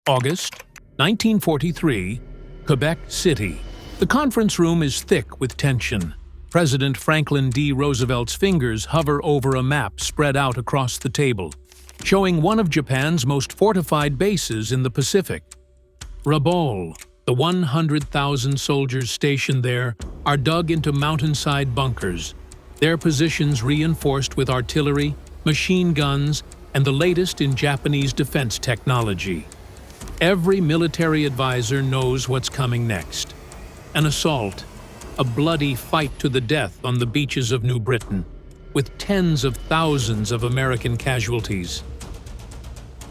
August 1943, Quebec City. The conference room is thick with tension. President Franklin D. Roosevelt's fingers hover over a map spread out across the table, showing one of Japan's most fortified bases in the Pacific. Rabaul, the 100,000 soldiers stationed there, are dug into mountainside bunkers, their positions reinforced with artillery, machine guns, and the latest in Japanese defense technology. Every military advisor knows what's coming next. An assault, a bloody fight to the death on the beaches of New Britain, with tens of thousands of American casualties.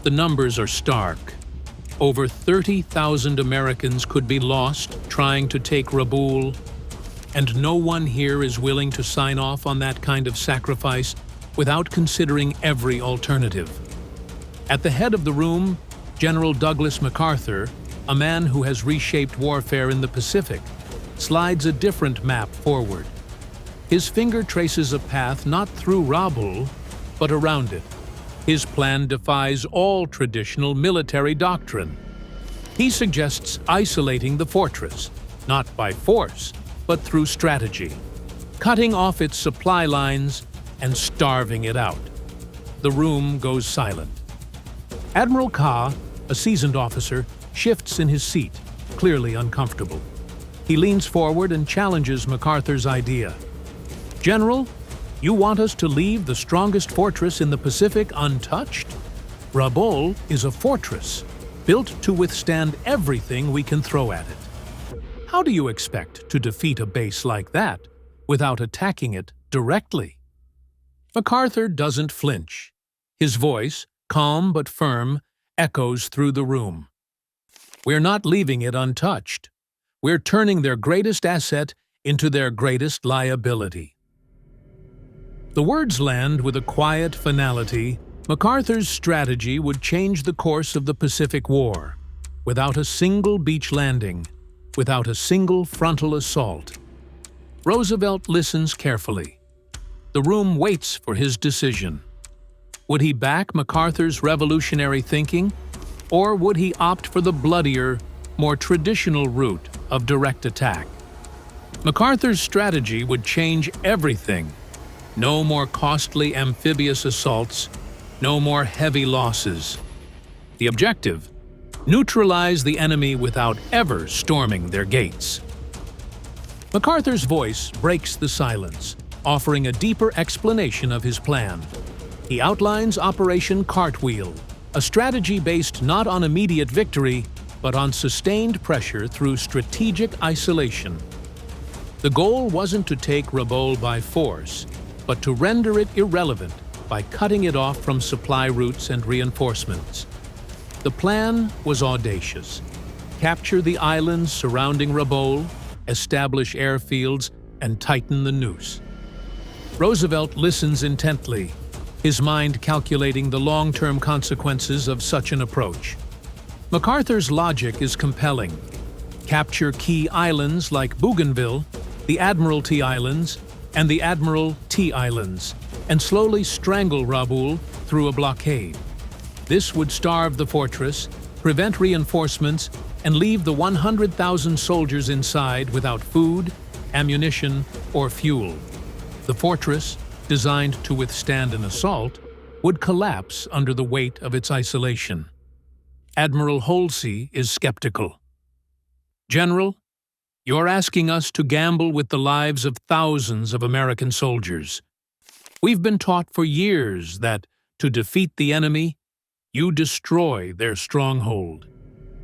The numbers are stark. Over 30,000 Americans could be lost trying to take Rabaul, and no one here is willing to sign off on that kind of sacrifice without considering every alternative. At the head of the room, General Douglas MacArthur, a man who has reshaped warfare in the Pacific, slides a different map forward. His finger traces a path not through Rabaul, but around it. His plan defies all traditional military doctrine. He suggests isolating the fortress, not by force, but through strategy, cutting off its supply lines and starving it out. The room goes silent. Admiral Ka, a seasoned officer, shifts in his seat, clearly uncomfortable. He leans forward and challenges MacArthur's idea. "General, you want us to leave the strongest fortress in the Pacific untouched? Rabaul is a fortress, built to withstand everything we can throw at it. How do you expect to defeat a base like that without attacking it directly?" MacArthur doesn't flinch. His voice, calm but firm, echoes through the room. "We're not leaving it untouched. We're turning their greatest asset into their greatest liability." The words land with a quiet finality. MacArthur's strategy would change the course of the Pacific War, without a single beach landing, without a single frontal assault. Roosevelt listens carefully. The room waits for his decision. Would he back MacArthur's revolutionary thinking, or would he opt for the bloodier, more traditional route of direct attack? MacArthur's strategy would change everything. No more costly amphibious assaults, no more heavy losses. The objective: neutralize the enemy without ever storming their gates. MacArthur's voice breaks the silence, offering a deeper explanation of his plan. He outlines Operation Cartwheel, a strategy based not on immediate victory, but on sustained pressure through strategic isolation. The goal wasn't to take Rabaul by force, but to render it irrelevant by cutting it off from supply routes and reinforcements. The plan was audacious. Capture the islands surrounding Rabaul, establish airfields, and tighten the noose. Roosevelt listens intently, his mind calculating the long-term consequences of such an approach. MacArthur's logic is compelling. Capture key islands like Bougainville, the Admiralty Islands, and the Admiralty Islands, and slowly strangle Rabaul through a blockade. This would starve the fortress, prevent reinforcements, and leave the 100,000 soldiers inside without food, ammunition, or fuel. The fortress, designed to withstand an assault, would collapse under the weight of its isolation. Admiral Holsey is skeptical. "General, you're asking us to gamble with the lives of thousands of American soldiers. We've been taught for years that, to defeat the enemy, you destroy their stronghold.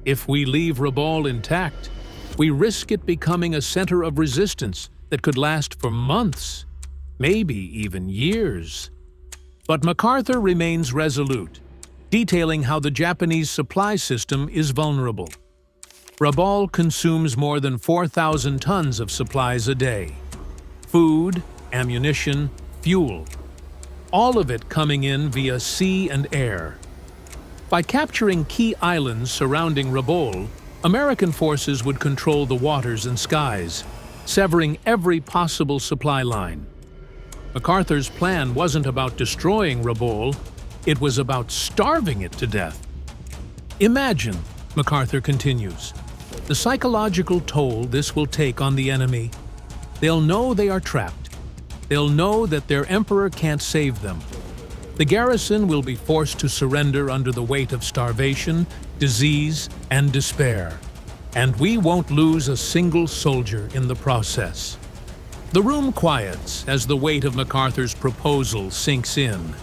If we leave Rabaul intact, we risk it becoming a center of resistance that could last for months, maybe even years." But MacArthur remains resolute, detailing how the Japanese supply system is vulnerable. Rabaul consumes more than 4,000 tons of supplies a day. Food, ammunition, fuel. All of it coming in via sea and air. By capturing key islands surrounding Rabaul, American forces would control the waters and skies, severing every possible supply line. MacArthur's plan wasn't about destroying Rabaul, it was about starving it to death. Imagine MacArthur continues. The psychological toll this will take on the enemy. They'll know they are trapped. They'll know that their emperor can't save them. The garrison will be forced to surrender under the weight of starvation, disease, and despair. And we won't lose a single soldier in the process. The room quiets as the weight of MacArthur's proposal sinks in.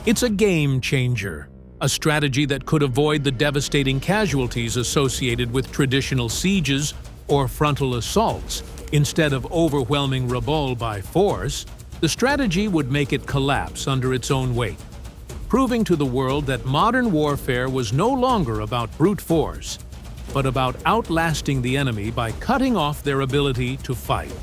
It's a game changer, a strategy that could avoid the devastating casualties associated with traditional sieges or frontal assaults. Instead of overwhelming Rabaul by force, the strategy would make it collapse under its own weight, proving to the world that modern warfare was no longer about brute force, but about outlasting the enemy by cutting off their ability to fight.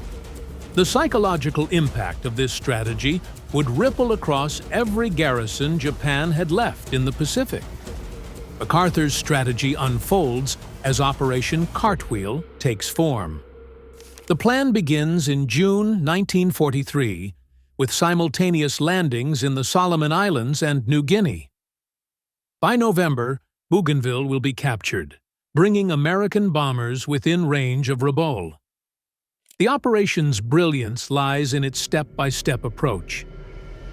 The psychological impact of this strategy would ripple across every garrison Japan had left in the Pacific. MacArthur's strategy unfolds as Operation Cartwheel takes form. The plan begins in June 1943, with simultaneous landings in the Solomon Islands and New Guinea. By November, Bougainville will be captured, bringing American bombers within range of Rabaul. The operation's brilliance lies in its step-by-step approach.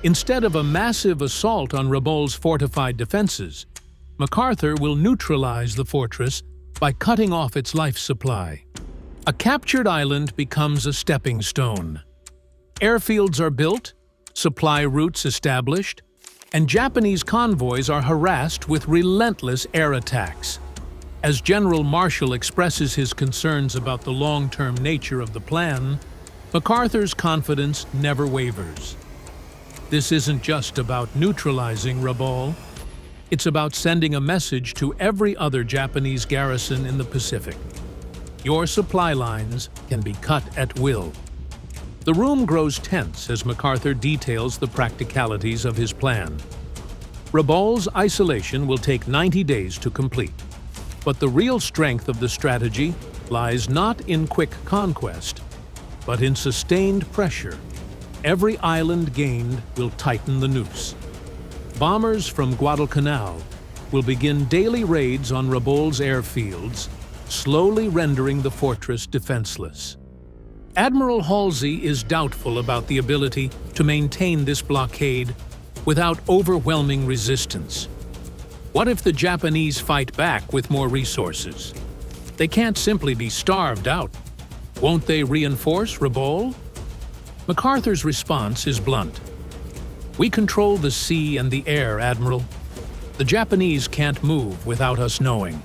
Instead of a massive assault on Rabaul's fortified defenses, MacArthur will neutralize the fortress by cutting off its life supply. A captured island becomes a stepping stone. Airfields are built, supply routes established, and Japanese convoys are harassed with relentless air attacks. As General Marshall expresses his concerns about the long-term nature of the plan, MacArthur's confidence never wavers. This isn't just about neutralizing Rabaul. It's about sending a message to every other Japanese garrison in the Pacific. Your supply lines can be cut at will. The room grows tense as MacArthur details the practicalities of his plan. Rabaul's isolation will take 90 days to complete. But the real strength of the strategy lies not in quick conquest, but in sustained pressure. Every island gained will tighten the noose. Bombers from Guadalcanal will begin daily raids on Rabaul's airfields, slowly rendering the fortress defenseless. Admiral Halsey is doubtful about the ability to maintain this blockade without overwhelming resistance. What if the Japanese fight back with more resources? They can't simply be starved out. Won't they reinforce Rabaul? MacArthur's response is blunt. We control the sea and the air, Admiral. The Japanese can't move without us knowing.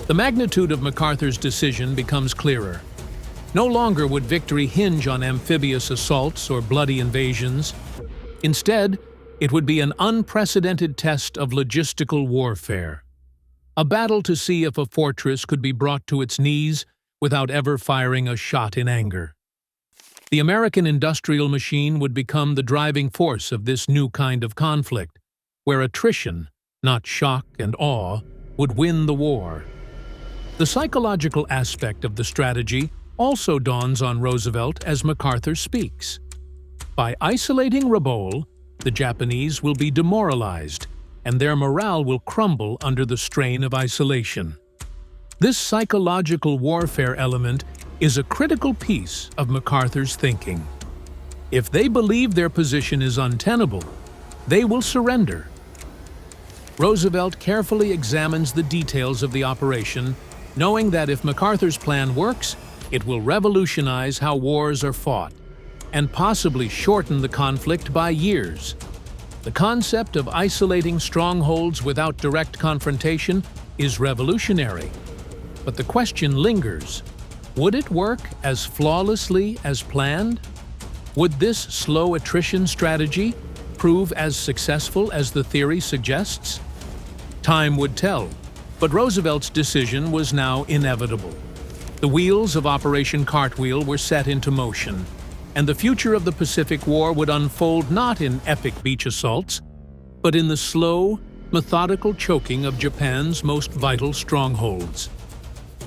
The magnitude of MacArthur's decision becomes clearer. No longer would victory hinge on amphibious assaults or bloody invasions. Instead, it would be an unprecedented test of logistical warfare. A battle to see if a fortress could be brought to its knees without ever firing a shot in anger. The American industrial machine would become the driving force of this new kind of conflict, where attrition, not shock and awe, would win the war. The psychological aspect of the strategy also dawns on Roosevelt as MacArthur speaks. By isolating Rabaul, the Japanese will be demoralized, and their morale will crumble under the strain of isolation. This psychological warfare element is a critical piece of MacArthur's thinking. If they believe their position is untenable, they will surrender. Roosevelt carefully examines the details of the operation, knowing that if MacArthur's plan works, it will revolutionize how wars are fought, and possibly shorten the conflict by years. The concept of isolating strongholds without direct confrontation is revolutionary. But the question lingers: would it work as flawlessly as planned? Would this slow attrition strategy prove as successful as the theory suggests? Time would tell, but Roosevelt's decision was now inevitable. The wheels of Operation Cartwheel were set into motion, and the future of the Pacific War would unfold not in epic beach assaults, but in the slow, methodical choking of Japan's most vital strongholds.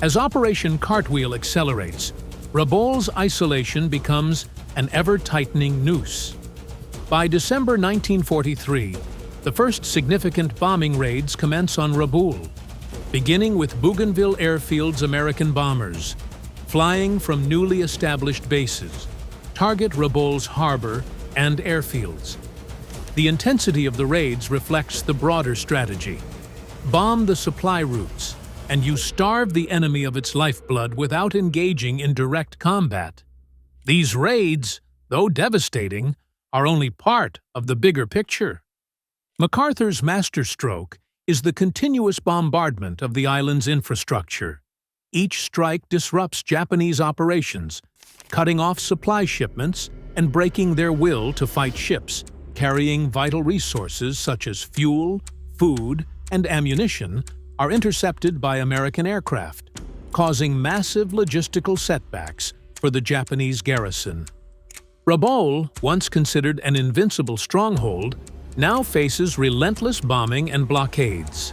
As Operation Cartwheel accelerates, Rabaul's isolation becomes an ever-tightening noose. By December 1943, the first significant bombing raids commence on Rabaul. beginning with Bougainville Airfield's American bombers, flying from newly established bases, target Rabaul's harbor and airfields. The intensity of the raids reflects the broader strategy. Bomb the supply routes, and you starve the enemy of its lifeblood without engaging in direct combat. These raids, though devastating, are only part of the bigger picture. MacArthur's masterstroke is the continuous bombardment of the island's infrastructure. Each strike disrupts Japanese operations, cutting off supply shipments and breaking their will to fight ships carrying vital resources such as fuel, food, and ammunition are intercepted by American aircraft, causing massive logistical setbacks for the Japanese garrison. Rabaul, once considered an invincible stronghold, now faces relentless bombing and blockades.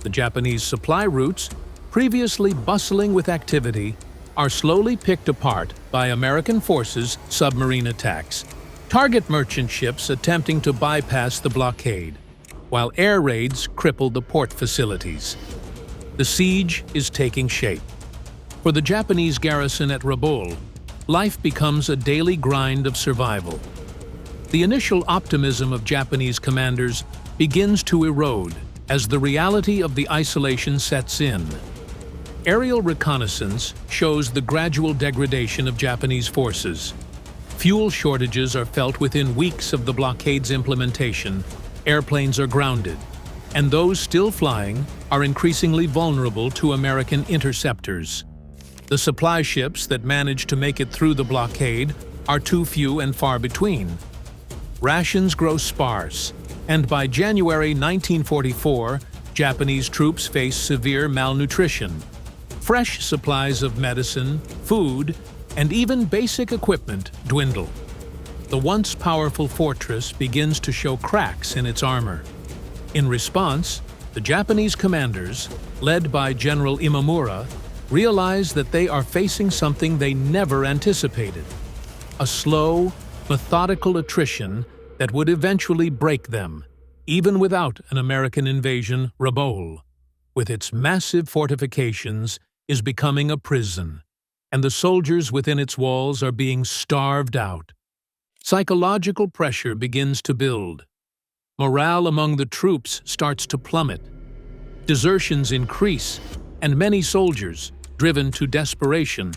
The Japanese supply routes, previously bustling with activity, are slowly picked apart by American forces' submarine attacks, target merchant ships attempting to bypass the blockade, while air raids cripple the port facilities. The siege is taking shape. For the Japanese garrison at Rabaul, life becomes a daily grind of survival. The initial optimism of Japanese commanders begins to erode as the reality of the isolation sets in. Aerial reconnaissance shows the gradual degradation of Japanese forces. Fuel shortages are felt within weeks of the blockade's implementation, airplanes are grounded, and those still flying are increasingly vulnerable to American interceptors. The supply ships that manage to make it through the blockade are too few and far between. Rations grow sparse, and by January 1944, Japanese troops face severe malnutrition. Fresh supplies of medicine, food, and even basic equipment dwindle. The once powerful fortress begins to show cracks in its armor. In response, the Japanese commanders, led by General Imamura, realize that they are facing something they never anticipated: a slow, methodical attrition that would eventually break them, even without an American invasion. Rabaul, with its massive fortifications, is becoming a prison, and the soldiers within its walls are being starved out. Psychological pressure begins to build. Morale among the troops starts to plummet. Desertions increase, and many soldiers, driven to desperation,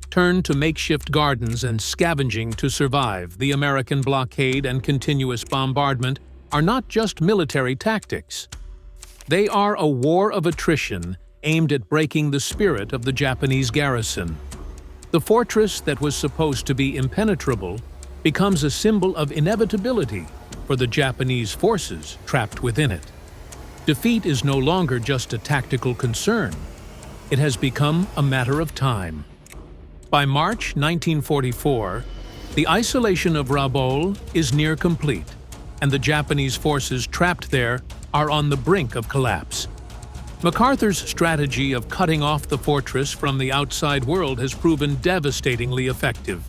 turn to makeshift gardens and scavenging to survive. The American blockade and continuous bombardment are not just military tactics. They are a war of attrition aimed at breaking the spirit of the Japanese garrison. The fortress that was supposed to be impenetrable becomes a symbol of inevitability for the Japanese forces trapped within it. Defeat is no longer just a tactical concern. It has become a matter of time. By March 1944, the isolation of Rabaul is near complete, and the Japanese forces trapped there are on the brink of collapse. MacArthur's strategy of cutting off the fortress from the outside world has proven devastatingly effective.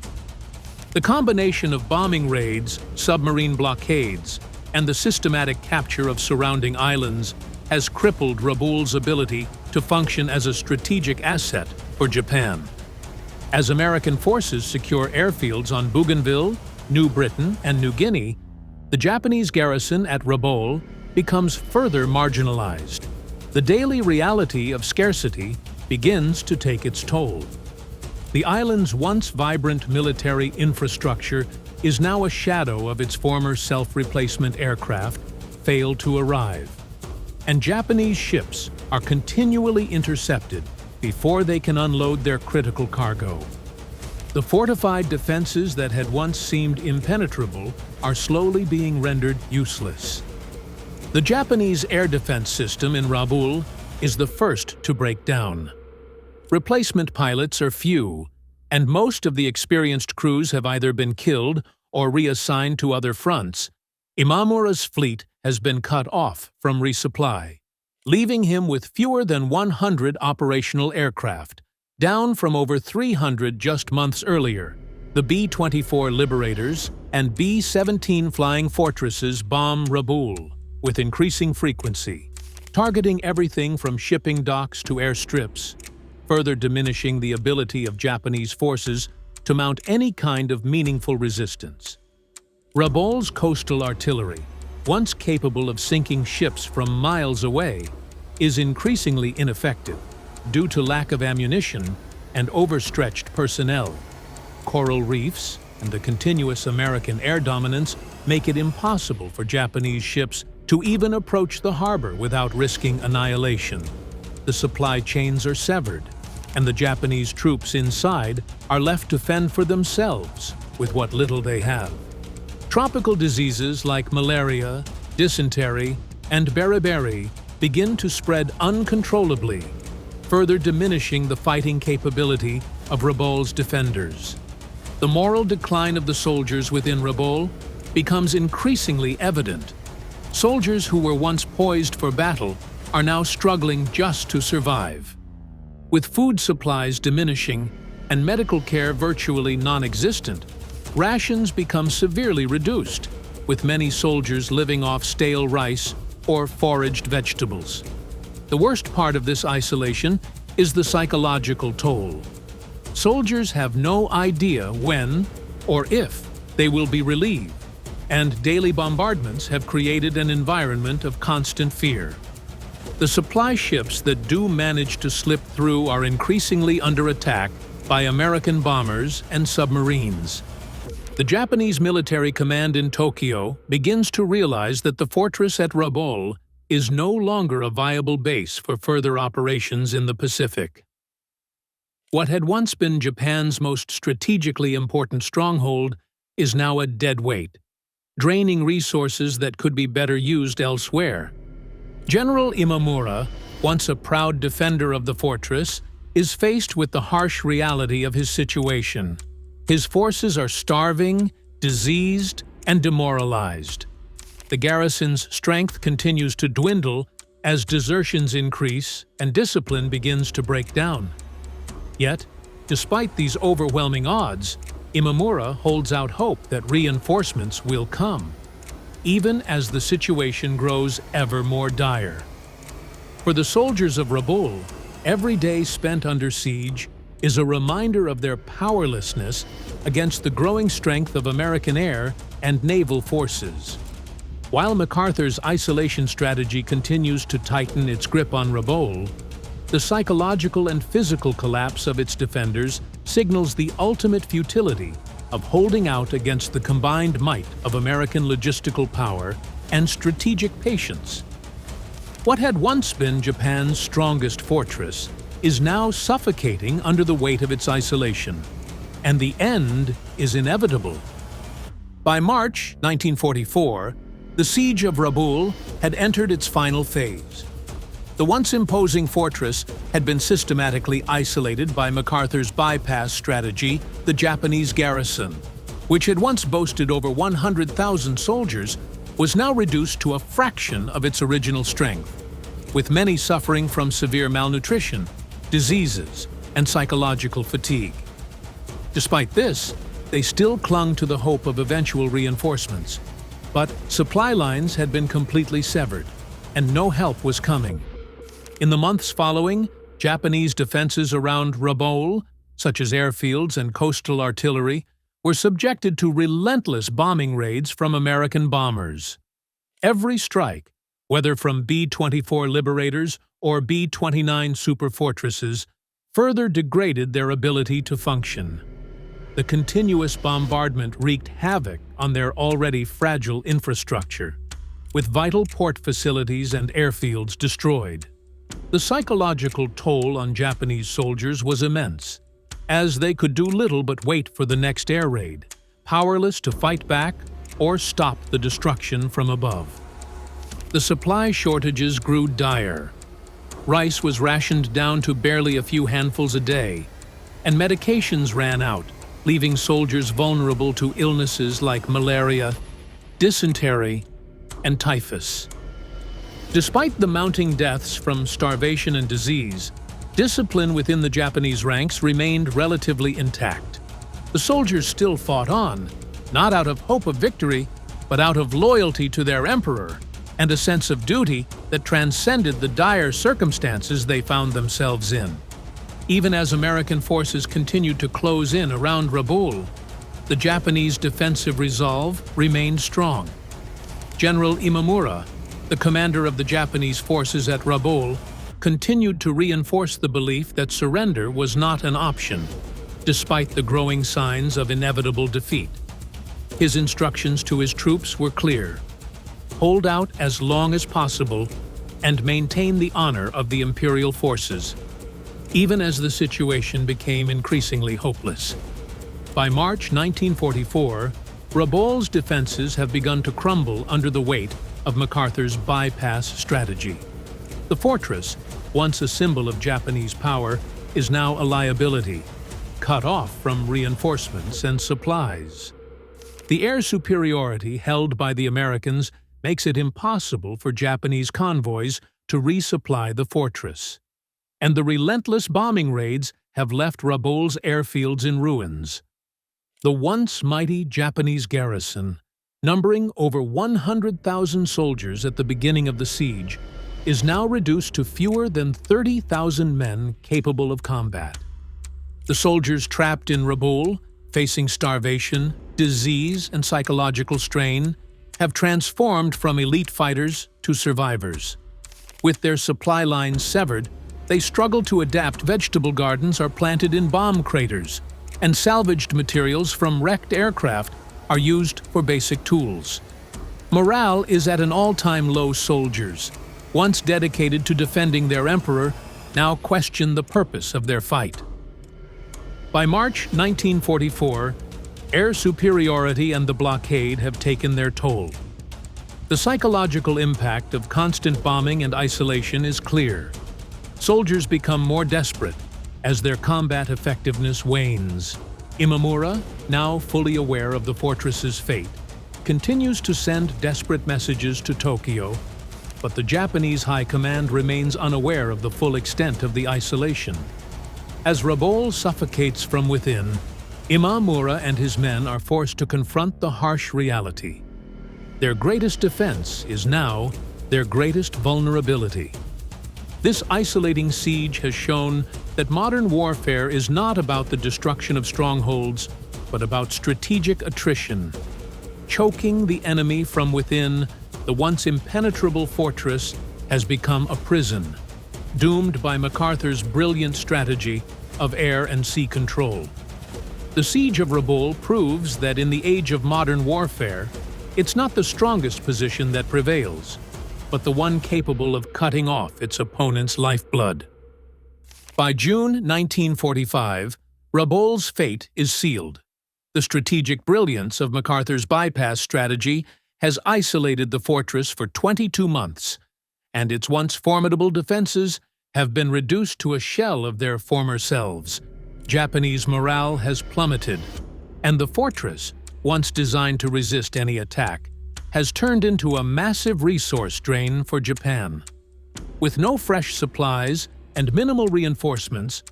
The combination of bombing raids, submarine blockades, and the systematic capture of surrounding islands has crippled Rabaul's ability to function as a strategic asset for Japan. As American forces secure airfields on Bougainville, New Britain, and New Guinea, the Japanese garrison at Rabaul becomes further marginalized. The daily reality of scarcity begins to take its toll. The island's once vibrant military infrastructure is now a shadow of its former self-replacement aircraft failed to arrive, and Japanese ships are continually intercepted before they can unload their critical cargo. The fortified defenses that had once seemed impenetrable are slowly being rendered useless. The Japanese air defense system in Rabaul is the first to break down. Replacement pilots are few, and most of the experienced crews have either been killed or reassigned to other fronts. Imamura's fleet has been cut off from resupply, leaving him with fewer than 100 operational aircraft, down from over 300 just months earlier. The B-24 Liberators and B-17 Flying Fortresses bomb Rabaul with increasing frequency. targeting everything from shipping docks to airstrips, further diminishing the ability of Japanese forces to mount any kind of meaningful resistance. Rabaul's coastal artillery, once capable of sinking ships from miles away, is increasingly ineffective due to lack of ammunition and overstretched personnel. Coral reefs and the continuous American air dominance make it impossible for Japanese ships to even approach the harbor without risking annihilation. The supply chains are severed, and the Japanese troops inside are left to fend for themselves with what little they have. Tropical diseases like malaria, dysentery, and beriberi begin to spread uncontrollably, further diminishing the fighting capability of Rabaul's defenders. The moral decline of the soldiers within Rabaul becomes increasingly evident. Soldiers who were once poised for battle are now struggling just to survive. With food supplies diminishing and medical care virtually non-existent, rations become severely reduced, with many soldiers living off stale rice or foraged vegetables. The worst part of this isolation is the psychological toll. Soldiers have no idea when or if they will be relieved, and daily bombardments have created an environment of constant fear. The supply ships that do manage to slip through are increasingly under attack by American bombers and submarines. The Japanese military command in Tokyo begins to realize that the fortress at Rabaul is no longer a viable base for further operations in the Pacific. What had once been Japan's most strategically important stronghold is now a dead weight, draining resources that could be better used elsewhere. General Imamura, once a proud defender of the fortress, is faced with the harsh reality of his situation. His forces are starving, diseased, and demoralized. The garrison's strength continues to dwindle as desertions increase and discipline begins to break down. Yet, despite these overwhelming odds, Imamura holds out hope that reinforcements will come, even as the situation grows ever more dire. For the soldiers of Rabaul, every day spent under siege is a reminder of their powerlessness against the growing strength of American air and naval forces. While MacArthur's isolation strategy continues to tighten its grip on Rabaul, the psychological and physical collapse of its defenders signals the ultimate futility of holding out against the combined might of American logistical power and strategic patience. What had once been Japan's strongest fortress is now suffocating under the weight of its isolation, and the end is inevitable. By March 1944, the siege of Rabaul had entered its final phase. The once imposing fortress had been systematically isolated by MacArthur's bypass strategy, the Japanese garrison, which had once boasted over 100,000 soldiers, was now reduced to a fraction of its original strength, with many suffering from severe malnutrition, diseases, and psychological fatigue. Despite this, they still clung to the hope of eventual reinforcements. But supply lines had been completely severed, and no help was coming. In the months following, Japanese defenses around Rabaul, such as airfields and coastal artillery, were subjected to relentless bombing raids from American bombers. Every strike, whether from B-24 Liberators or B-29 superfortresses, further degraded their ability to function. The continuous bombardment wreaked havoc on their already fragile infrastructure, with vital port facilities and airfields destroyed. The psychological toll on Japanese soldiers was immense, as they could do little but wait for the next air raid, powerless to fight back or stop the destruction from above. The supply shortages grew dire. Rice was rationed down to barely a few handfuls a day, and medications ran out, leaving soldiers vulnerable to illnesses like malaria, dysentery, and typhus. Despite the mounting deaths from starvation and disease, discipline within the Japanese ranks remained relatively intact. The soldiers still fought on, not out of hope of victory, but out of loyalty to their emperor and a sense of duty that transcended the dire circumstances they found themselves in. Even as American forces continued to close in around Rabaul, the Japanese defensive resolve remained strong. General Imamura, the commander of the Japanese forces at Rabaul, continued to reinforce the belief that surrender was not an option, despite the growing signs of inevitable defeat. His instructions to his troops were clear: hold out as long as possible and maintain the honor of the Imperial forces, even as the situation became increasingly hopeless. By March 1944, Rabaul's defenses have begun to crumble under the weight of MacArthur's bypass strategy. The fortress, once a symbol of Japanese power, is now a liability, cut off from reinforcements and supplies. The air superiority held by the Americans makes it impossible for Japanese convoys to resupply the fortress, and the relentless bombing raids have left Rabaul's airfields in ruins. The once mighty Japanese garrison, numbering over 100,000 soldiers at the beginning of the siege, is now reduced to fewer than 30,000 men capable of combat. The soldiers trapped in Rabaul, facing starvation, disease, and psychological strain, have transformed from elite fighters to survivors. With their supply lines severed, they struggle to adapt. Vegetable gardens are planted in bomb craters, and salvaged materials from wrecked aircraft are used for basic tools. Morale is at an all-time low. Soldiers, once dedicated to defending their emperor, now question the purpose of their fight. By March 1944, air superiority and the blockade have taken their toll. The psychological impact of constant bombing and isolation is clear. Soldiers become more desperate as their combat effectiveness wanes. Imamura, now fully aware of the fortress's fate, continues to send desperate messages to Tokyo, but the Japanese High Command remains unaware of the full extent of the isolation. As Rabaul suffocates from within, Imamura and his men are forced to confront the harsh reality. Their greatest defense is now their greatest vulnerability. This isolating siege has shown that modern warfare is not about the destruction of strongholds, but about strategic attrition. Choking the enemy from within, the once impenetrable fortress has become a prison, doomed by MacArthur's brilliant strategy of air and sea control. The siege of Rabaul proves that in the age of modern warfare, it's not the strongest position that prevails, but the one capable of cutting off its opponent's lifeblood. By June 1945, Rabaul's fate is sealed. The strategic brilliance of MacArthur's bypass strategy has isolated the fortress for 22 months, and its once formidable defenses have been reduced to a shell of their former selves. Japanese morale has plummeted, and the fortress, once designed to resist any attack, has turned into a massive resource drain for Japan. With no fresh supplies and minimal reinforcements,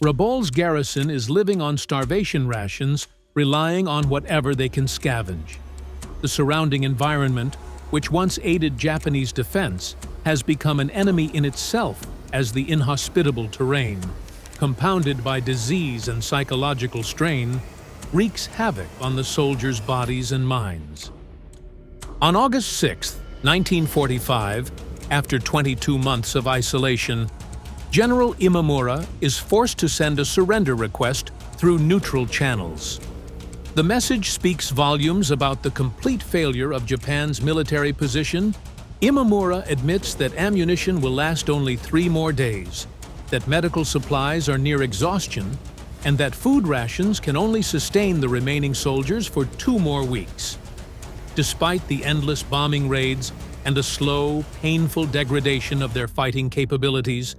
Rabaul's garrison is living on starvation rations, relying on whatever they can scavenge. The surrounding environment, which once aided Japanese defense, has become an enemy in itself as the inhospitable terrain, compounded by disease and psychological strain, wreaks havoc on the soldiers' bodies and minds. On August 6, 1945, after 22 months of isolation, General Imamura is forced to send a surrender request through neutral channels. The message speaks volumes about the complete failure of Japan's military position. Imamura admits that ammunition will last only 3 more days, that medical supplies are near exhaustion, and that food rations can only sustain the remaining soldiers for 2 more weeks. Despite the endless bombing raids and a slow, painful degradation of their fighting capabilities,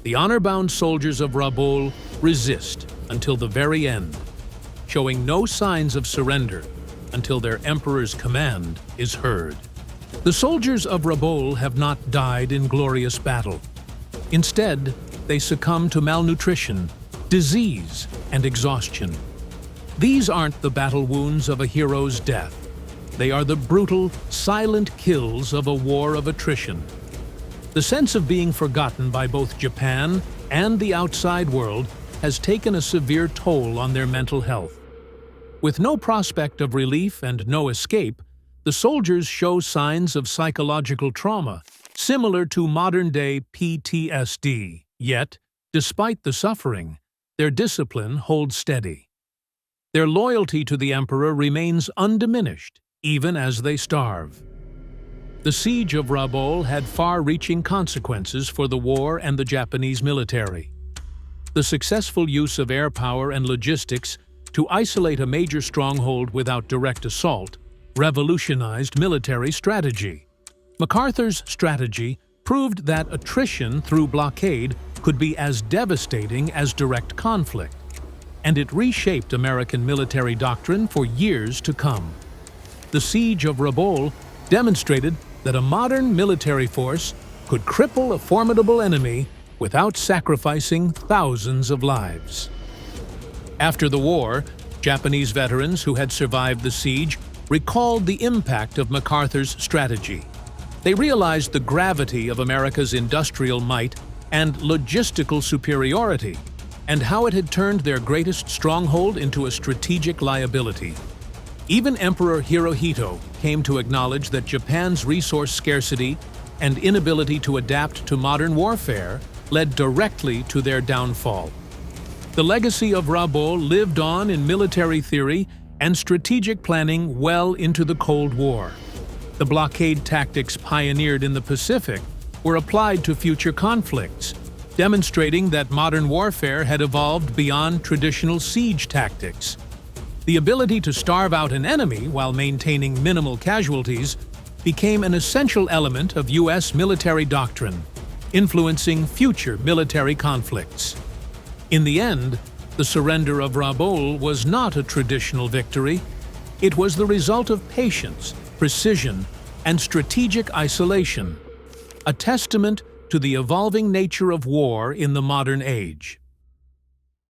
the honor-bound soldiers of Rabaul resist until the very end, showing no signs of surrender until their emperor's command is heard. The soldiers of Rabaul have not died in glorious battle. Instead, they succumb to malnutrition, disease, and exhaustion. These aren't the battle wounds of a hero's death. They are the brutal, silent kills of a war of attrition. The sense of being forgotten by both Japan and the outside world has taken a severe toll on their mental health. With no prospect of relief and no escape, the soldiers show signs of psychological trauma, similar to modern-day PTSD. Yet, despite the suffering, their discipline holds steady. Their loyalty to the emperor remains undiminished, even as they starve. The siege of Rabaul had far-reaching consequences for the war and the Japanese military. The successful use of air power and logistics to isolate a major stronghold without direct assault revolutionized military strategy. MacArthur's strategy proved that attrition through blockade could be as devastating as direct conflict, and it reshaped American military doctrine for years to come. The siege of Rabaul demonstrated that a modern military force could cripple a formidable enemy without sacrificing thousands of lives. After the war, Japanese veterans who had survived the siege recalled the impact of MacArthur's strategy. They realized the gravity of America's industrial might and logistical superiority, and how it had turned their greatest stronghold into a strategic liability. Even Emperor Hirohito came to acknowledge that Japan's resource scarcity and inability to adapt to modern warfare led directly to their downfall. The legacy of Rabaul lived on in military theory and strategic planning well into the Cold War. The blockade tactics pioneered in the Pacific were applied to future conflicts, demonstrating that modern warfare had evolved beyond traditional siege tactics. The ability to starve out an enemy while maintaining minimal casualties became an essential element of U.S. military doctrine, influencing future military conflicts. In the end, the surrender of Rabaul was not a traditional victory. It was the result of patience, precision, and strategic isolation, a testament to the evolving nature of war in the modern age.